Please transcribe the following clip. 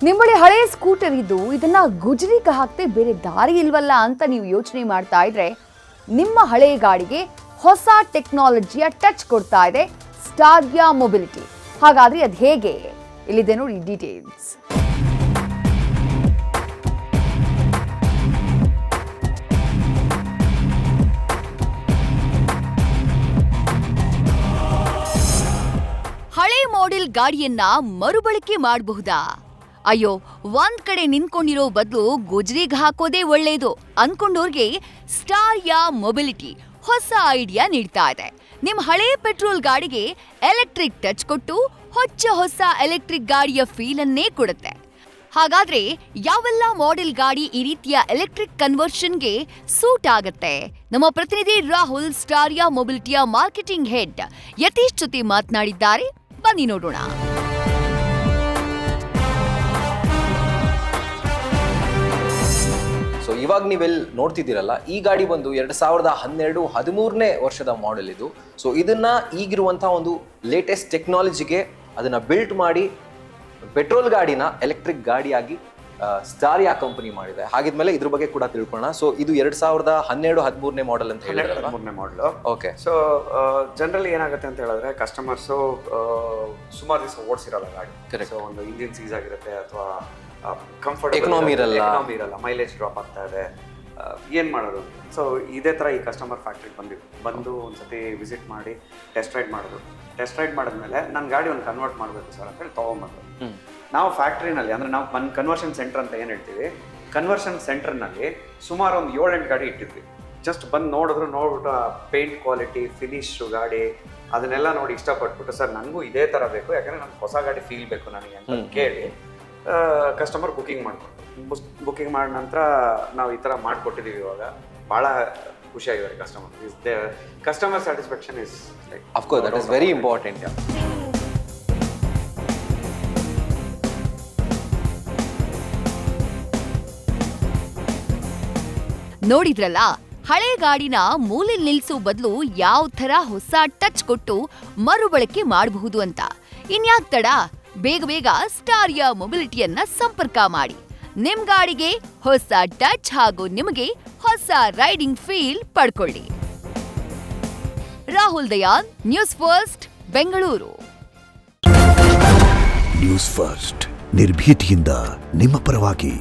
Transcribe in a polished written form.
ನಿಮ್ಮ ಬಳಿ ಹಳೆಯ ಸ್ಕೂಟರ್ ಇದ್ದು ಇದನ್ನ ಗುಜರಿಗೆ ಹಾಕ್ತೆ ಬೇರೆ ದಾರಿ ಇಲ್ವಲ್ಲ ಅಂತ ನೀವು ಯೋಚನೆ ಮಾಡ್ತಾ ಇದ್ರೆ ನಿಮ್ಮ ಹಳೆಯ ಗಾಡಿಗೆ ಹೊಸ ಟೆಕ್ನಾಲಜಿಯ ಟಚ್ ಕೊಡ್ತಾ ಇದೆ ಸ್ಟಾರಿಯಾ ಮೊಬಿಲಿಟಿ. ಹಾಗಾದ್ರೆ ಅದು ಹೇಗೆ? ಇಲ್ಲಿದೆ ನೋಡಿ ಡೀಟೇಲ್ಸ್. ಹಳೆ ಮಾಡೆಲ್ ಗಾಡಿಯನ್ನ ಮರುಬಳಕೆ ಮಾಡಬಹುದಾ? ಅಯ್ಯೋ, ಒಂದ್ ಕಡೆ ನಿಂತ್ಕೊಂಡಿರೋ ಬದಲು ಗುಜರಿಗೆ ಹಾಕೋದೇ ಒಳ್ಳೇದು ಅನ್ಕೊಂಡೋರ್ಗೆ ಸ್ಟಾರಿಯಾ ಮೊಬಿಲಿಟಿ ಹೊಸ ಐಡಿಯಾ ನೀಡ್ತಾ ಇದೆ. ನಿಮ್ ಹಳೆ ಪೆಟ್ರೋಲ್ ಗಾಡಿಗೆ ಎಲೆಕ್ಟ್ರಿಕ್ ಟಚ್ ಕೊಟ್ಟು ಹೊಸ ಎಲೆಕ್ಟ್ರಿಕ್ ಗಾಡಿಯ ಫೀಲ್ ಅನ್ನೇ ಕೊಡುತ್ತೆ. ಹಾಗಾದ್ರೆ ಯಾವೆಲ್ಲ ಮಾಡೆಲ್ ಗಾಡಿ ಈ ರೀತಿಯ ಎಲೆಕ್ಟ್ರಿಕ್ ಕನ್ವರ್ಷನ್ಗೆ ಸೂಟ್ ಆಗತ್ತೆ? ನಮ್ಮ ಪ್ರತಿನಿಧಿ ರಾಹುಲ್ ಸ್ಟಾರಿಯಾ ಮೊಬಿಲಿಟಿಯ ಮಾರ್ಕೆಟಿಂಗ್ ಹೆಡ್ ಯತೀಶ್ ಜೊತೆ ಮಾತನಾಡಿದ್ದಾರೆ. ಬನ್ನಿ ನೋಡೋಣ. ಸೊ ಇವಾಗ ನೀವೆಲ್ಲಿ ನೋಡ್ತಿದ್ದೀರಲ್ಲ, ಈ ಗಾಡಿ ಬಂದು 2012-13ನೇ ವರ್ಷದ ಮಾಡೆಲ್ ಇದು. ಸೊ ಇದನ್ನ ಈಗಿರುವಂತಹ ಒಂದು ಲೇಟೆಸ್ಟ್ ಟೆಕ್ನಾಲಜಿಗೆ ಅದನ್ನ ಬಿಲ್ಟ್ ಮಾಡಿ ಪೆಟ್ರೋಲ್ ಗಾಡಿನ ಎಲೆಕ್ಟ್ರಿಕ್ ಗಾಡಿಯಾಗಿ ಸ್ಟಾರಿಯಾ ಕಂಪನಿ ಮಾಡಿದೆ. ಹಾಗಿದ್ಮೇಲೆ ಇದ್ರ ಬಗ್ಗೆ ಕೂಡ ತಿಳ್ಕೊಳ್ಳೋಣ. ಸೊ ಇದು 2012-13ನೇ ಮಾಡೆಲ್ ಅಂತ ಹೇಳಿದ್ರೆ 13ನೇ ಮಾಡೆಲ್. ಓಕೆ. ಸೊ ಜನರಲಿ ಏನಾಗುತ್ತೆ ಅಂತ ಹೇಳಿದ್ರೆ ಕಸ್ಟಮರ್ಸು ಸುಮಾರು ದಿವಸ ಓಡಿಸಿರಲ್ಲ ಗಾಡಿ. ಸೊ ಒಂದು ಇಂಜಿನ್ ಸೀಸ್ ಆಗಿರುತ್ತೆ ಅಥವಾ ಕಂಫರ್ಟಬಲ್ ಎಕನಾಮಿ ಇರಲ್ಲ, ಮೈಲೇಜ್ ಡ್ರಾಪ್ ಆಗ್ತಾ ಇದೆ, ಏನು ಮಾಡೋದು? ಸೊ ಇದೇ ಥರ ಈ ಕಸ್ಟಮರ್ ಫ್ಯಾಕ್ಟ್ರಿಗೆ ಬಂದು ಒಂದ್ಸತಿ ವಿಸಿಟ್ ಮಾಡಿ ಟೆಸ್ಟ್ ರೈಡ್ ಮಾಡಿದ್ರು. ಟೆಸ್ಟ್ ರೈಡ್ ಮಾಡಿದ್ಮೇಲೆ ನನ್ನ ಗಾಡಿ ಒಂದು ಕನ್ವರ್ಟ್ ಮಾಡಬೇಕು ಸರ್ ಅಂತೇಳಿ ತೊಗೊಂಬಂದ್ರು. ನಾವು ಫ್ಯಾಕ್ಟ್ರಿನಲ್ಲಿ ಅಂದರೆ ನಾವು ಕನ್ವರ್ಷನ್ ಸೆಂಟರ್ ಅಂತ ಏನು ಹೇಳ್ತೀವಿ, ಕನ್ವರ್ಷನ್ ಸೆಂಟರ್ನಲ್ಲಿ ಸುಮಾರು ಒಂದು 7-8 ಗಾಡಿ ಇಟ್ಟಿದ್ವಿ. ಜಸ್ಟ್ ಬಂದು ನೋಡ್ಬಿಟ್ಟು ಆ ಪೇಂಟ್ ಕ್ವಾಲಿಟಿ, ಫಿನಿಶು ಗಾಡಿ ಅದನ್ನೆಲ್ಲ ನೋಡಿ ಇಷ್ಟಪಟ್ಬಿಟ್ಟು ಸರ್ ನನಗೂ ಇದೇ ಥರ ಬೇಕು, ಯಾಕಂದರೆ ನನಗೆ ಹೊಸ ಗಾಡಿ ಫೀಲ್ ಬೇಕು ನನಗೆ ಅಂತ ಕೇಳಿ ಕಸ್ಟಮರ್ ಬುಕಿಂಗ್ ಬುಕಿಂಗ್ ಮಾಡಿದ ನಂತರ ನಾವು ಈ ಥರ ಮಾಡಿಕೊಟ್ಟಿದ್ದೀವಿ. ಇವಾಗ ಭಾಳ ಖುಷಿಯಾಗಿದ್ದಾರೆ customer satisfaction is like of course that is very important. ನೋಡಿದ್ರಲ್ಲ, ಹಳೆ ಗಾಡಿನ ಮೂಲೆಯಲ್ಲಿ ನಿಲ್ಸೋ ಬದಲು ಯಾವ ಥರ ಹೊಸ ಟಚ್ ಕೊಟ್ಟು ಮರುಬಳಕೆ ಮಾಡಬಹುದು ಅಂತ. ಇನ್ಯಾಕ್ ತಡ, ಬೇಗ ಸ್ಟಾರಿಯಾ ಮೊಬಿಲಿಟಿಯನ್ನ ಸಂಪರ್ಕ ಮಾಡಿ. ನಿಮ್ ಗಾಡಿಗೆ ಹೊಸ ಟಚ್ ಹಾಗೂ ನಿಮಗೆ ಹೊಸ ರೈಡಿಂಗ್ ಫೀಲ್ ಪಡ್ಕೊಳ್ಳಿ. Rahul Dayan, news first, Bengaluru. News first ನಿರ್ಭೀತಿಯಿಂದ ನಿಮ್ಮ ಪರವಾಗಿ.